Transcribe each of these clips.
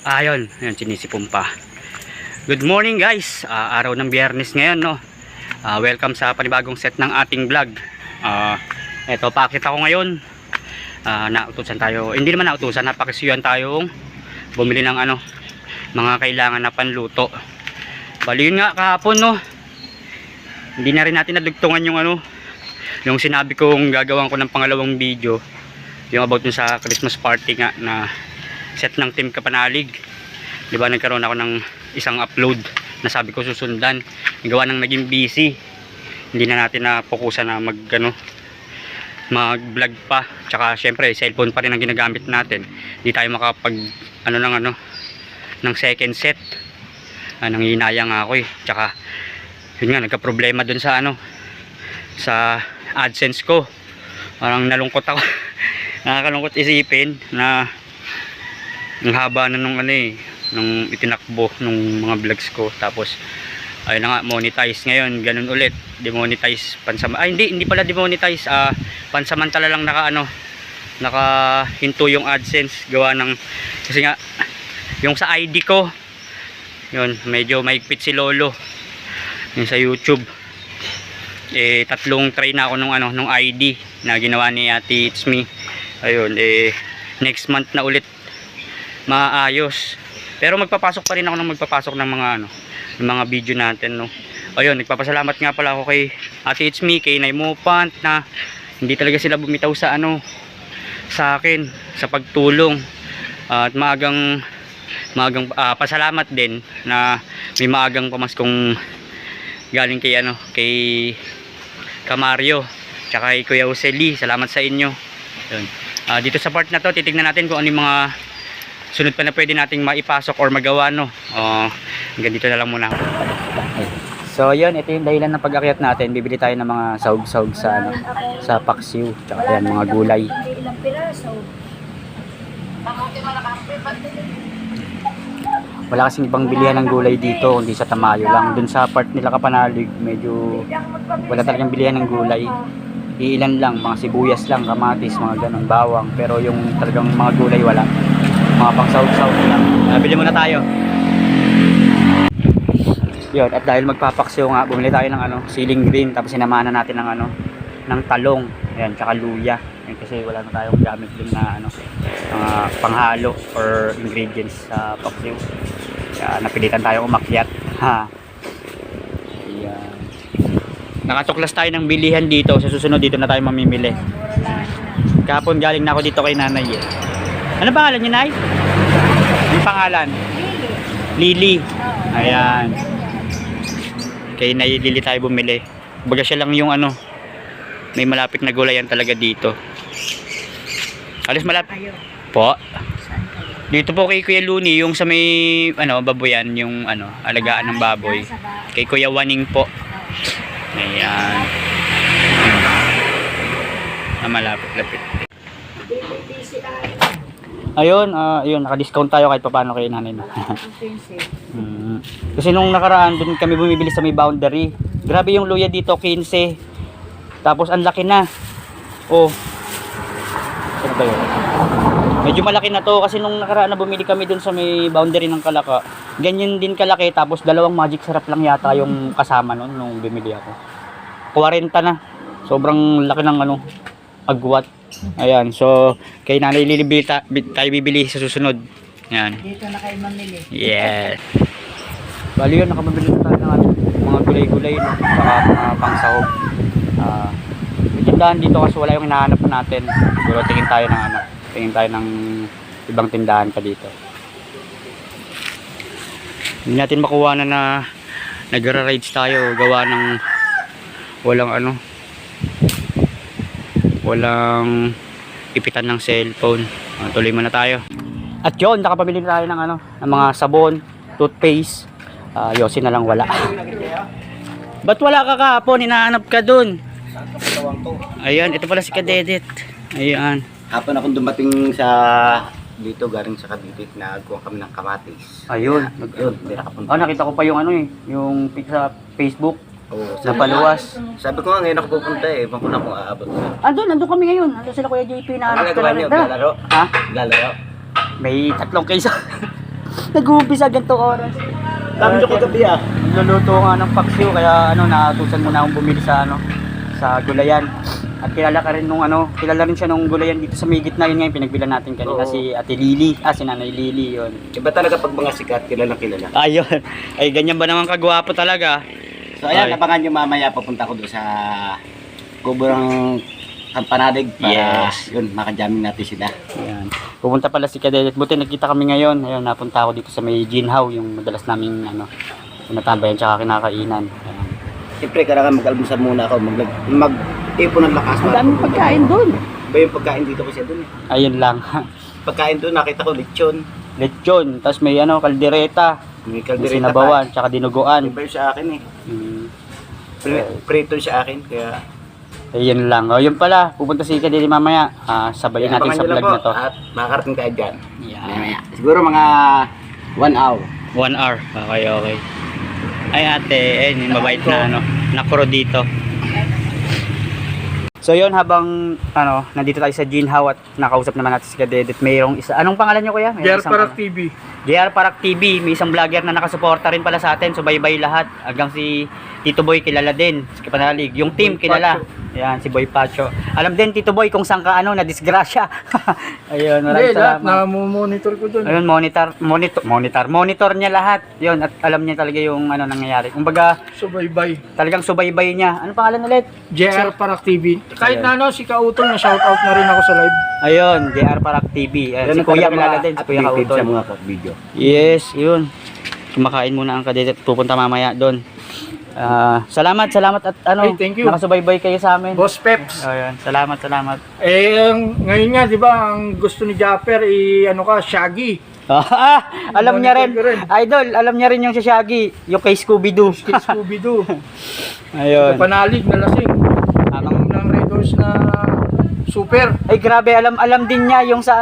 Ayun, ayun, sinisipon pa. Good morning guys. Araw ng Biyernes ngayon, no. Welcome sa panibagong set ng ating vlog. Eto, pakita ko ngayon. Nautusan tayo. Hindi naman nautusan, napakisuyuan tayong bumili ng mga kailangan na panluto. Bali yun nga kahapon, no. Hindi na rin natin nadugtungan yung sinabi kong gagawin ko ng pangalawang video, yung about dun sa Christmas party nga na set ng Team Kapanalig. Diba nagkaroon ako ng isang upload na sabi ko susundan, gawa ng naging busy, hindi na natin napokusan na mag vlog pa, tsaka syempre cellphone pa rin ang ginagamit natin, hindi tayo makapag ng second set. Nanginayang ako tsaka yun nga, nagka problema dun sa sa AdSense ko. Parang nalungkot ako. Nakakalungkot isipin na ang haba na nung itinakbo nung mga vlogs ko, tapos ayun na nga, monetize ngayon, ganun ulit, demonetize hindi pala demonetize, pansamantala lang nakahinto yung AdSense, gawa ng kasi nga yung sa ID ko yun, medyo maigpit si Lolo yung sa YouTube. Tatlong try na ako nung ID na ginawa ni Ate It's Me. Ayun, next month na ulit maayos. Pero magpapasok pa rin ako ng mga video natin, no. Ayun, nagpapasalamat nga pala ako kay Ate It's Me, kay Nay Mopant, na hindi talaga sila bumitaw sa sa akin sa pagtulong. At maagang pasalamat din na may maagang pamaskong galing kay Kamario tsaka kay Kuya Useli. Salamat sa inyo. Ayun. Dito sa part na to, titignan natin kung ano yung mga sunod pa na pwede nating maipasok or magawa, no. Hanggang dito na lang muna. So yun, ito yung dahilan ng pag-akyat natin. Bibili tayo ng mga sahog-sahog sa paksiw, tsaka yan, mga gulay. Wala kasing ibang bilihan ng gulay dito kundi sa Tamayo lang. Dun sa part nila Kapanalig, medyo wala talagang bilihan ng gulay. Iilan lang, mga sibuyas lang, kamatis, mga ganun, bawang. Pero yung talagang mga gulay wala. Mga pang sahog-sahog lang. Bili muna tayo. Yun, at dahil magpapaksiw nga, bumili tayo ng siling green, tapos sinamahan na natin ng talong. Ayan, tsaka luya. Ayan, kasi wala na tayong gamit din na panghalo or ingredients sa paksiw. Kaya napilitan tayo umakyat. Ayan. Nakatuklas tayo ng bilihan dito. Sa susunod dito na tayo mamimili. Kahapon galing na ako dito kay nanay Ano pangalan niyo, Nay? Yung pangalan? Lily. Ayan. Kay Nay Lily tayo bumili. Baga siya lang yung may malapit na gulayan talaga dito. Alis malapit. Po. Dito po kay Kuya Luni, yung sa may baboyan, yung alagaan ng baboy. Kay Kuya Waning po. Ayan. Malapit-lapit. Ayun, naka-discount tayo kahit paano kay nanay na. Kasi nung nakaraan, dun kami bumibili sa may boundary. Grabe yung luya dito, 15. Tapos ang laki na. Ano ba yun? Medyo malaki na to kasi nung nakaraan na bumili kami dun sa may boundary ng Kalaka. Ganyan din kalaki, tapos dalawang magic syrup lang yata yung kasama nun nung bumili ako. 40 na. Sobrang laki ng agwat. Ayan, so kay nanay Lily tayo bibili sa susunod. Ayan. Dito na kayo mamili. Yes. Bali yun, nakamabili na tayo ng mga gulay-gulay, no? Saka mga pangsahog. May tindahan dito kasi wala yung hinahanap natin. Pero tingin tayo ng ibang tindahan pa dito. Hindi natin makuha na nagra-rides tayo, gawa ng walang ipitan ng cellphone. Tuloy muna tayo. At yun, nakapamili na tayo ng mga sabon, toothpaste. Yosin na lang wala. Ba't wala ka kahapon? Hinahanap ka dun. Ayan, ito pala si Kadedet. Ayan. Hapon akong dumating sa dito, galing sa Cavite, nagkuha kami ng kamatis. Ayun. Yun, hindi nakapunta. Nakita ko pa yung yung pic sa Facebook. Sa Napaluwas. Sabi ko nga ngayon ako pupunta Ewan ko na kung aabot na. Andun kami ngayon. Andun sila Kuya JP na Ang nagawa niyo, lalaro? Ha? Lalaro? May 3 kaysa. Nag-uumpisa ganito oras. Dami nyo kagabi ah. Luluto nga ng paksiw kaya natusan muna akong bumili sa sa gulayan. At kilala ka rin kilala rin siya nung gulayan dito sa may gitna, yun nga yung pinagbilan natin kanina, Oo. si Ate Lily, si Nanay Lily, yun. Iba talaga pag mga sikat, kilala. Ayun. Ay, ganyan ba naman kagwapo talaga? So ayan, Ay. abangan nyo mamaya, papunta ko doon sa kuburang Kampanadig para Yes. yun, makajamming natin sila. Ayan. Pupunta pala si Kadedet. Buti nagkita kami ngayon. Ayun, napunta ako dito sa may Jinhaw, yung madalas naming tinatambayan tsaka kinakainan. Ayan. Siyempre, kailangan mag-almusal muna ako, mag-ipon ng lakas. Ang daming pagkain doon. Ba yung pagkain dito kasi doon eh. Ayun lang. Pagkain doon, nakita ko lechon. Lechon, tapos may kaldereta, May may kaldereta sinabawan, tsaka dinuguan. Iba yung sa akin eh. Mm. Prito sa akin, kaya Ayun lang. O, yun pala. Pupunta si Kadiri mamaya. Sabayin natin abangan sa nyo lang vlog na po to. at makakarating tayo dyan. Yeah. Mamaya. Siguro mga 1 hour. 1 hour. Okay, okay. Ay ate, mabait na nakro dito. So yun, habang nandito tayo sa Jinhaw at nakausap naman natin si Kadedit, mayroong isa. Anong pangalan niyo kuya? JR Parak TV. JR Parak TV, may isang vlogger na nakasuporta rin pala sa atin, subaybay lahat. Hanggang si Tito Boy kilala din, si Kapanalig. Yung team Boy kilala. Pacho. Yan, si Boy Pacho. Alam din Tito Boy kung saan ka na disgrasya. Ayun, maraming Hindi, lahat salamat. na-monitor ko dun. Ayun, monitor niya lahat. Yun, at alam niya talaga yung nangyayari. Kumbaga, Subaybay. talagang subaybay niya. Ano pangalan ulit? JR Parak TV. Kahit Ayan. na si Kautol, na shoutout na rin ako sa live. Ayun, JR Parak TV. Ayun, si Kuya kilala din, si Kuya updated Kautol. sa mga video. Yes, yun. Kumakain muna ang Kadedit. Pupunta mamaya doon. Salamat at Ay, thank you. nakasubaybay kayo sa amin. Boss Peps. Ayun, salamat. Ngayon nga, di ba, ang gusto ni Japper, Shaggy. Alam niya rin. Monitor ko rin. Idol, alam niya rin yung si Shaggy. Yung kay Scooby-Doo. Kid Scooby-Doo. Ayun. Panalig na lasing. Ang ng Red Horse na super. Ay grabe, alam din niya yung sa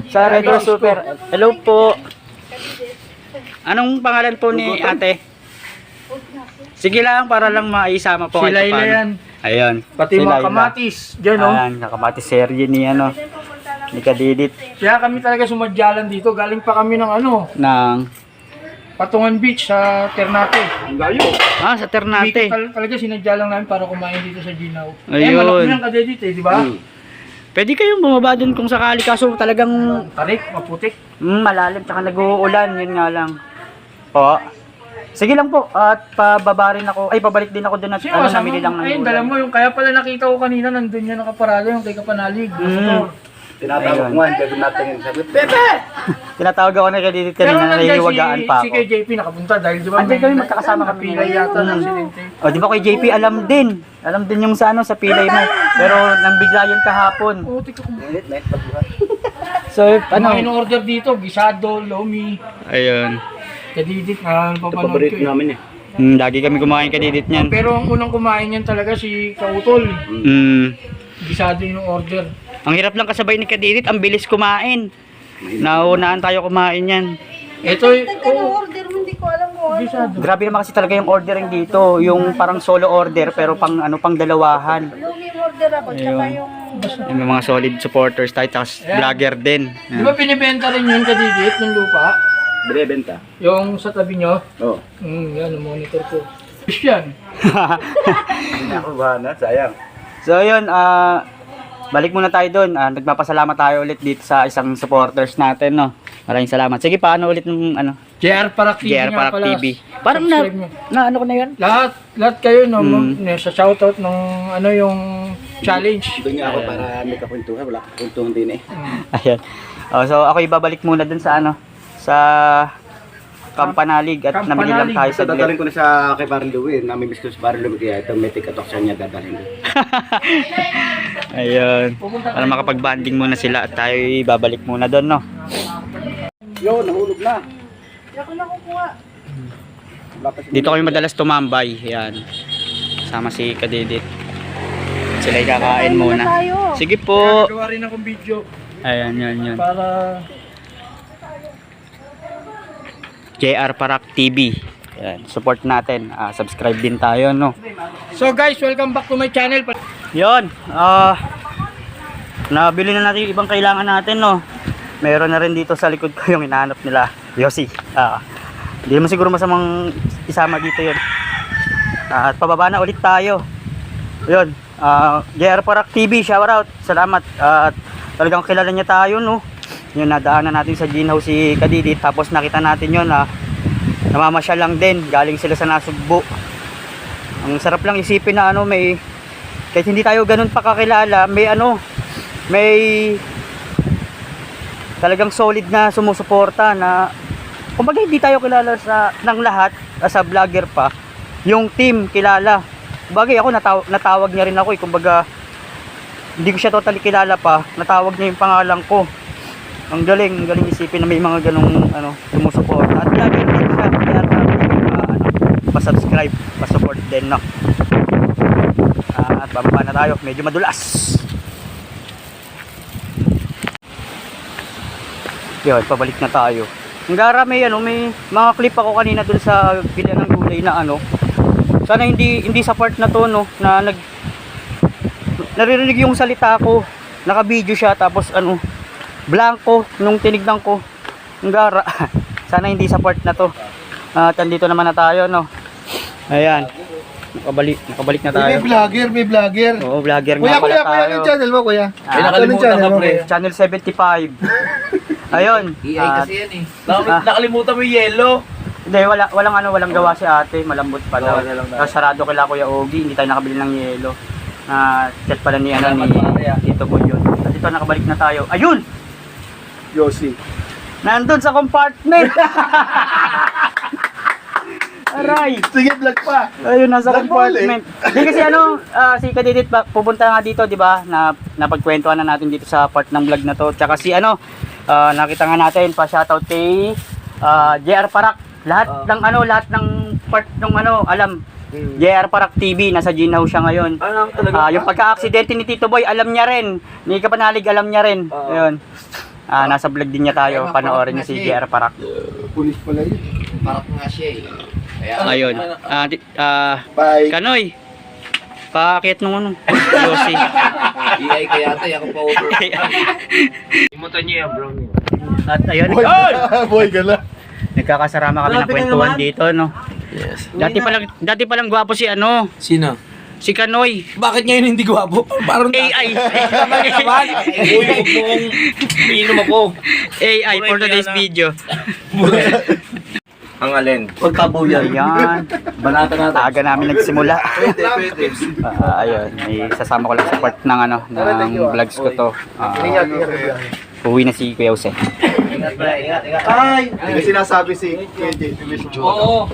sa Red Horse Super. Hello po. Anong pangalan po ni ate? Sige lang, para lang maisama po Si kahit Laila paano. yan. Ayun. Pati si mga Laila. kamatis. Diyan, no? Ayan, nakamatis serye ni ni Kadidit Kaya kami talaga sumadyalan dito. Galing pa kami ng ng Patungan Beach sa Ternate. Ang gayo. sa Ternate. Talaga sinadya lang namin para kumain dito sa Ginaw. Ayun. Malaki ng Kadedit di ba? Pwede kayong bumaba dun kung sakali, kaso talagang Tarik, maputik. malalim tsaka nag-uulan, yun nga lang. Po. Sige lang po, at pababa rin ako, pabalik din ako dun at namili lang ng Ayun, dala mo yung kaya pala nakita ko kanina nandun yan nakaparada yung kay Kapanalig. Tinatawag Ayun. ko nga, gagawin natin yung sabi, Pepe! Tinatawag ako na Kadidit kanina, nahihiwagaan pa si ako. kay JP nakapunta dahil di ba Andiyan kami, magkakasama kami pilay ngayon. yata ng aksidente. O, di ba kay JP alam din yung sa pilay mo. Pero nang bigla yun kahapon. Oh, tika ko. Minute, pagbuhat. So, Mga in-order dito, gisado, lomi, Ayun. Kadidit na Ito papanood paborito ko eh. namin eh. Lagi kami kumain Kadidit niyan. Pero ang unang kumain yan talaga si Kautol. Gisado yung order. Ang hirap lang kasabay ni Kadidit, ang bilis kumain. Naunaan tayo kumain yan. Ito, order mo, hindi ko alam kung ano. gisado. Grabe naman kasi talaga yung ordering dito, yung parang solo order pero pang dalawahan. Lumi order ako, tsaka Ayun. yung Yung mga solid supporters tayo, tapos Ayan. vlogger din. Di ba pinibenta rin yun Kadidit, yung lupa? Binibenta. Yung sa tabi nyo? Oo. Yan, ang monitor ko. Yan. Hindi ako bahala, sayang. So yun, balik muna tayo doon. Nagpapasalamat tayo ulit dito sa isang supporters natin, no. Maraming salamat. Sige, paano ulit ng JR Parak TV JR nga Parak pala. TV. Parang Subscribe nyo. ano ko na yun? Lahat kayo no, sa shoutout ng yung challenge. Doon nga ako para may kakwentuhan, wala kakwentuhan din eh. Ayan. So ako ibabalik muna dun sa sa Kampanalig at namili lang tayo Ito sa dadalhin ko na sa kay Barry Louie, namimiss ko si Barry Louie kaya ito may tikatok sa niya dadalhin ko. Ayun. Para makapag-banding muna sila at tayo ibabalik muna doon, no. Yo, nahulog na. Hindi ako nakukuha. Dito kami madalas tumambay. Ayan. Sama si Kadidit. Sila kakain muna. Sige po. Gawa rin akong video Ayan, yun. para JR Parak TV. Ayan, support natin. Subscribe din tayo, no. So guys, welcome back to my channel. Yun. Nabili na natin yung ibang kailangan natin, no. Meron na rin dito sa likod ko yung hinahanap nila, Yossi. Hindi naman siguro masamang isama dito yun. At pababa na ulit tayo. Yun, JR Parak TV, shout out, salamat. At talagang kilala niya tayo, no. Yun, nadaanan natin sa Ginhaw si Kadidit, tapos nakita natin yun, namamasyal lang din, galing sila sa Nasugbo. Ang sarap lang isipin na may, kahit hindi tayo ganun pa kakilala, may talagang solid na sumusuporta na, kumbaga hindi tayo kilala ng lahat, sa vlogger pa, yung team kilala. Bagay ako, natawag niya rin ako kumbaga hindi ko siya totally kilala pa, natawag niya yung pangalan ko. Ang galing isipin na may mga ganong sumusuporta. At vlogger din siya, kaya pa-subscribe, pa-support din, no. At bababa na tayo, medyo madulas. Yun, pabalik na tayo. Ang gara may mga clip ako kanina dun sa bilihan ng gulay na sana hindi sa part na to, no, na naririnig yung salita ko, naka-video siya, tapos blanco nung tinignan ko. Ang gara. Sana hindi sa part na to. At andito naman na tayo, no. Ayan. Nakabalik na tayo. May vlogger. Oo, vlogger nga pala tayo. Kuya, yung channel mo, kuya. May nakalimutan ka, pre. Channel 75. Ayun. EI kasi yan eh. Nakalimutan mo yung yellow. Hindi, walang gawa si ate, malambot pa daw. Tapos sarado kila Kuya Ogie, hindi tayo nakabili ng yelo. Chat pala ni dito po yun. At ito, nakabalik na tayo. Ayun! Yossi. Nandun sa compartment! Aray! Sige, vlog pa. Ayun, nasa Vlog mo compartment. Hindi kasi si Kadidit pupunta nga dito, di ba? Napagkwentuhan na natin dito sa part ng vlog na to. Tsaka si nakita nga natin, pa-shoutout kay JR Parak. Lahat ng part ng alam. JR Parak TV, nasa Ginhaw siya ngayon. Yung pagka-aksidente ni Tito Boy, alam niya rin. Ni Kapanalig, alam niya rin. Ayun. Nasa vlog din niya tayo. Panoorin niyo si JR Parak. Pulis pala yun. Parak nga siya eh. Ayun. Bye. Kanoy. Paakit nung Yossi. EI kaya ito, ako pa over. Imutan niyo yan, bro. At ayun. Boy ka na. Nagkakasarama kami ng kwentuhan dito, no. Yes. Dati palang gwapo si Sino? si Kanoy. Bakit ngayon hindi gwapo? Parang AI. Uy, huwag mo kong pinom ako. AI for today's video. Ang alin? Pagkabuyan yan. Banata natin. Aga namin nagsimula. Pwede. Ayun, may sasama ko lang sa part ng ng vlogs ko to. Uwi na si Kuya Jose. Ay! Hindi sinasabi si KJ. Oo.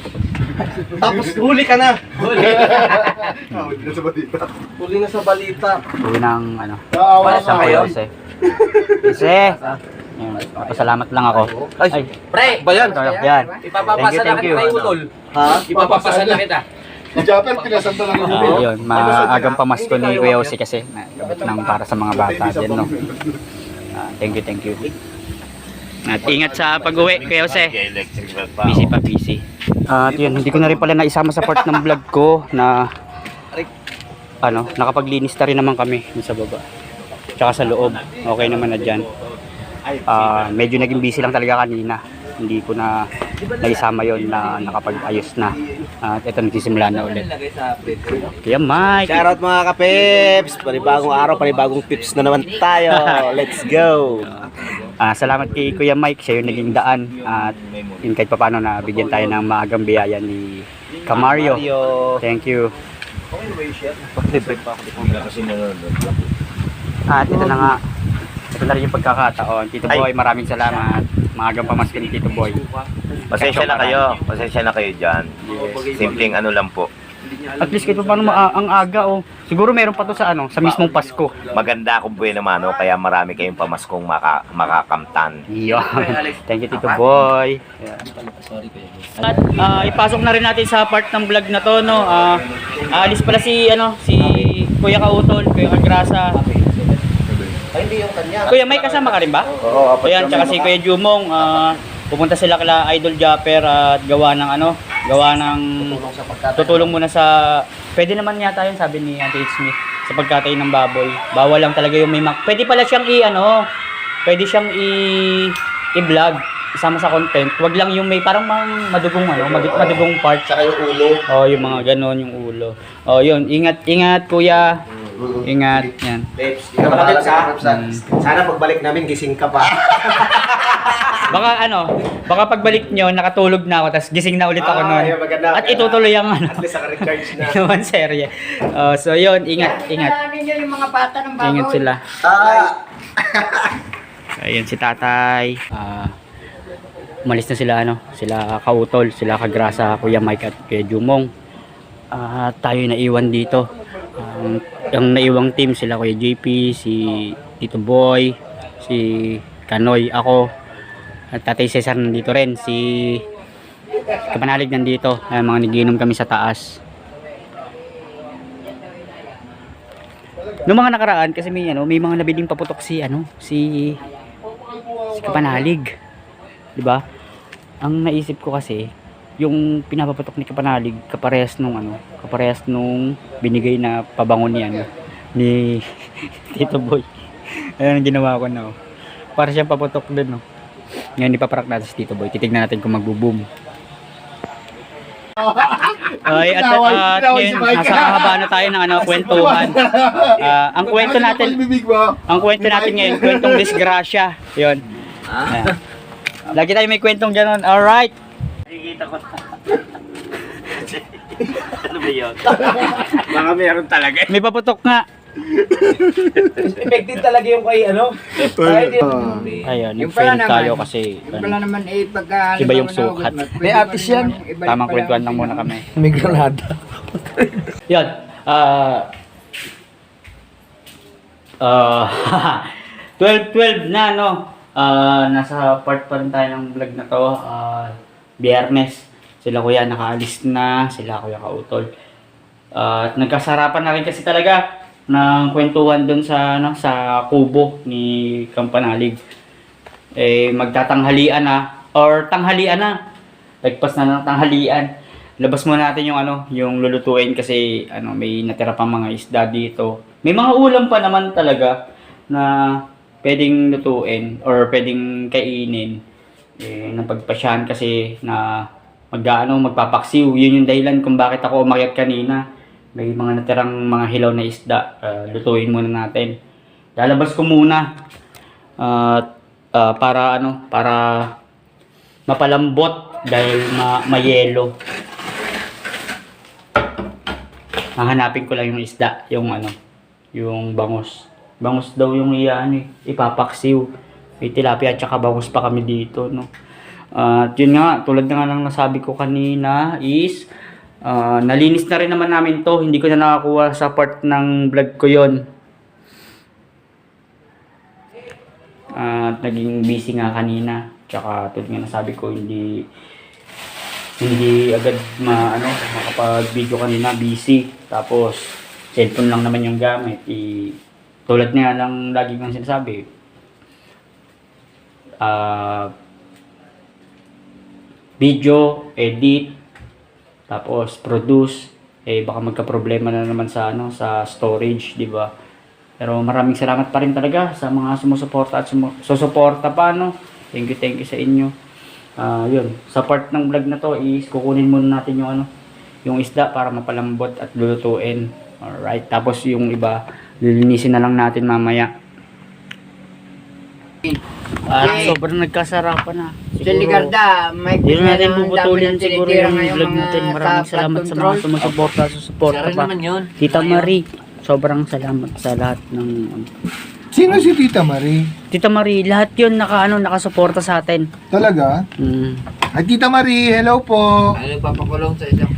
Tapos huli ka na. Huli na sa balita. Uwi ng Naawa sa ka Kuya kayo. Jose. Jose! Ayun, papasalamat lang ako. Ay, Pre, Ba yan? yan. ipapapasa na Thank you. kita kay Utol. Ha? Ipapapasa na kita. Si Japper, pinasanta lang ako. Ayun, maagang pamasko ni Kuya Jose kasi gabit ng para sa mga bata din, no. Thank you. At ingat sa pag-uwi, Kuya Jose. Busy. At yun, hindi ko na rin pala naisama sa part ng vlog ko na nakapaglinis na rin naman kami dun sa baba. Tsaka sa loob, okay naman na dyan. Medyo naging busy lang talaga kanina. Hindi ko na naisama yon na nakapag-ayos na. At ito nagsisimula na ulit. Kaya Mike! Shoutout mga ka-pips! Panibagong araw, panibagong tips na naman tayo. Let's go! Salamat kay Kuya Mike, siya yung naging daan. At yun kahit paano na bigyan tayo ng maagang biyaya ni Kamario. Thank you. At ito na nga. Ito na rin yung pagkakataon. Tito Boy, maraming salamat. Maagang pamasko ni Tito Boy. Pasensya na kayo dyan. Simpleng lang po. At least kahit paano ang aga Siguro meron pa to sa sa mismong Pasko. Maganda kung buhay naman, kaya marami kayong pamaskong makakamtan. Yun. Thank you, Tito Boy. At ipasok na rin natin sa part ng vlog na to, no. Alis pala si Kuya Kautol, Kuya Kagrasa. Ay, hindi yung kanya. Kuya, may kasama ka rin ba? Oo, Ayan, tsaka si Kuya Jumong, pupunta sila kala Idol Japper at gawa ng tutulong muna sa, pwede naman yata yun, sabi ni Ate Smith, sa pagkatay ng baboy. Bawal lang talaga yung may pwede pala siyang pwede siyang i-vlog, isama sa content. Wag lang yung may parang madugong madugong part. Saka yung ulo. Oh, yung mga ganon, yung ulo. Oh, yun. Ingat, kuya. Ingat. Yan. Lips, di ka malalas ha. Sana pagbalik namin, gising ka pa. Baka pagbalik nyo, nakatulog na ako, tapos gising na ulit ako nun. Yun, maganda. At itutuloy ang At least naka-recharge na. naman serye. So, yun. Ingat. Ninyo yung mga bata ng bago. Ingat sila. Ayun si tatay. Umalis na sila, sila Kautol, sila Kagrasa, Kuya Mike at Kuya Jumong. Tayo naiwan dito. Yung naiwang team, sila Kuya JP, si Tito Boy, si Kanoy, ako, at Tatay Cesar nandito rin, si Kapanalig nandito. Mga nagiinom kami sa taas. Noong mga nakaraan, kasi may mga nabiling paputok si Kapanalig. 'Di ba? Ang naisip ko kasi, yung pinapaputok ni Kapanalig kaparehas nung binigay na pabango ni Tito Boy. Ayun ang ginawa ko na. Para siyang paputok din, Ngayon ipaparak natin si Tito Boy. Titignan natin kung magbo-boom. Ay, at ngayon, nasa haba na tayo ng kwentuhan. Ang kwento natin ngayon, kwentong disgrasya. 'Yon. Lagi tayo may kwentong gano'n. Alright. Nakikita ko. Ano ba yun? Baka meron talaga. May paputok nga. Effective talaga yung kay Ayun, nag-fail tayo kasi Wala naman pagka... iba yung sukat. May artist yan. Tamang kwentuhan lang muna kami. May granada. Yun. 12-12 na, nasa part pa rin tayo ng vlog na to. Biyernes. Sila kuya nakaalis na. Sila kuya Kautol. At nagkasarapan na rin kasi talaga ng kwentuhan doon sa kubo ni Kampanalig. Magtatanghalian na or tanghalian na. Lagpas na ng tanghalian. Labas muna natin yung lulutuin kasi may natira pang mga isda dito. May mga ulam pa naman talaga na pwedeng lutuin or pwedeng kainin. Napagpasyahan kasi na magpapaksiw. Yun yung dahilan kung bakit ako umakyat kanina. May mga natirang mga hilaw na isda. Lutuin muna natin. Lalabas ko muna para mapalambot dahil mayelo. Hahanapin ko lang yung isda, yung bangus. Bangus daw yung ipapaksiw. May tilapia at saka bangus pa kami dito, At yun nga, tulad na nga lang nasabi ko kanina is nalinis na rin naman namin to. Hindi ko na nakakuha sa part ng vlog ko yon. Naging busy nga kanina. Tsaka tulad nga nasabi ko, hindi agad makapag-video kanina, busy. Tapos cellphone lang naman yung gamit. Tulad nga lang lagi kong sinasabi. Video, edit, tapos produce, baka magka-problema na naman sa storage, 'di ba? Pero maraming salamat pa rin talaga sa mga sumusuporta at susuporta pa, Thank you sa inyo. Yun, sa part ng vlog na to is kukunin muna natin yung isda para mapalambot at lulutuin. Alright, tapos yung iba lilinisin na lang natin mamaya. At sobrang nagkasarapan na. Ligarda, may Hindi natin puputulin siguro yung vlog natin. Maraming salamat sa mga sumusuporta pa. Tita Marie, sobrang salamat sa lahat ng Sino si Tita Marie? Tita Marie, lahat yun nakasuporta sa atin. Talaga? Ay, Tita Marie, hello po. Papakulong sa isang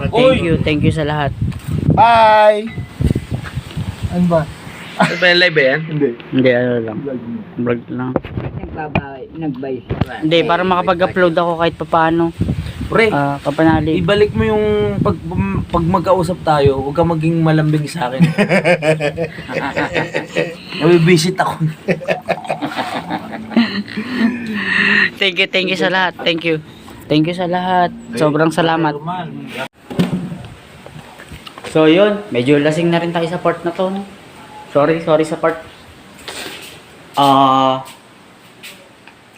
Thank you sa lahat. Bye! Ano ba? Ano ba yung live yan? Hindi, lang. Vlog lang. Nagbay. Hindi, para makapag-upload ako kahit papaano. Pre, Kapanalig. ibalik mo yung pag magkausap tayo, huwag ka maging malambing sa akin. Nabibisit ako. Thank you sa lahat. Thank you sa lahat. Sobrang salamat. So yun, medyo lasing na rin tayo sa part na to. Sorry sa part.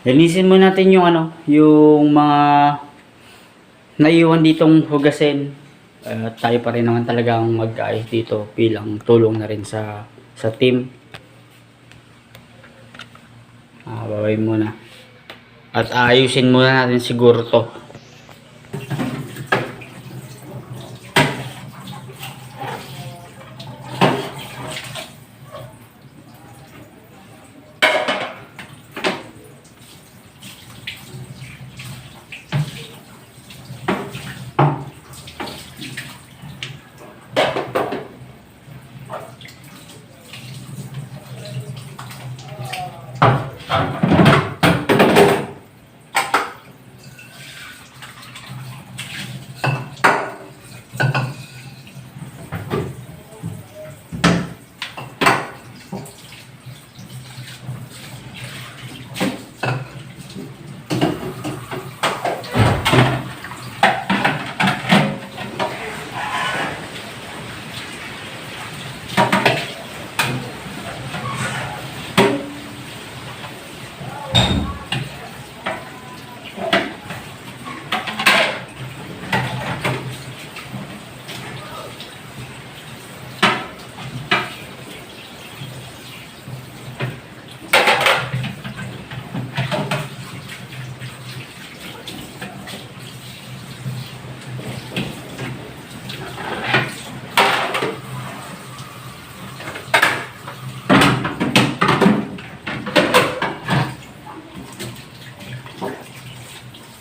Linisin mo natin yung yung mga naiwan ditong hugasin. Tayo pa rin naman talagang mag-ayos dito bilang tulong na rin sa team. Babay muna. At ayusin muna natin siguro to.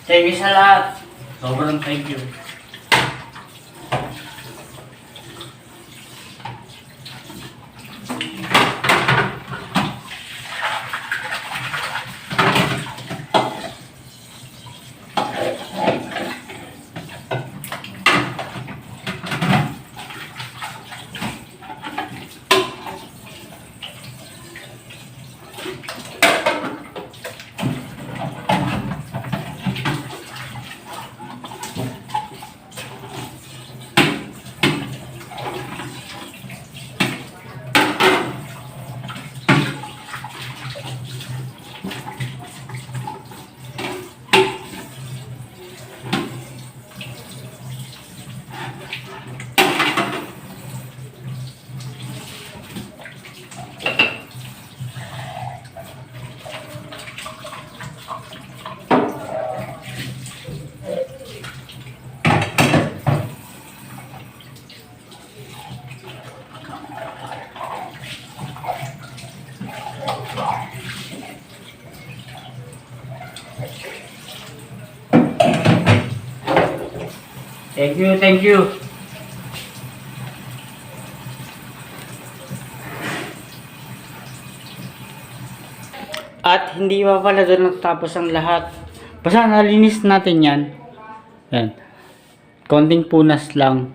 Thank you sa lahat. Sobrang thank you. Thank you, thank you. At hindi pa pala doon natapos ang lahat. Basta nalinis natin yan. Yan. Konting punas lang.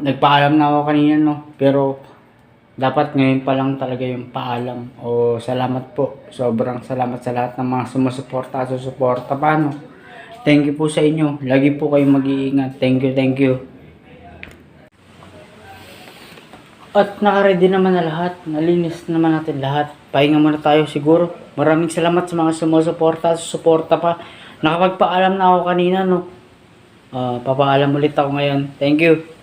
Nagpaalam na ako kanina, no? Pero dapat ngayon pa lang talaga yung paalam. O salamat po. Sobrang salamat sa lahat ng mga sumusuporta, susuporta pa, no? Thank you po sa inyo. Lagi po kayong mag-iingat. Thank you, thank you. At naka-ready naman na lahat. Nalinis naman natin lahat. Pahinga muna tayo siguro. Maraming salamat sa mga sumusuporta, susuporta pa. Nakapagpaalam na ako kanina, no? Papaalam ulit ako ngayon. Thank you.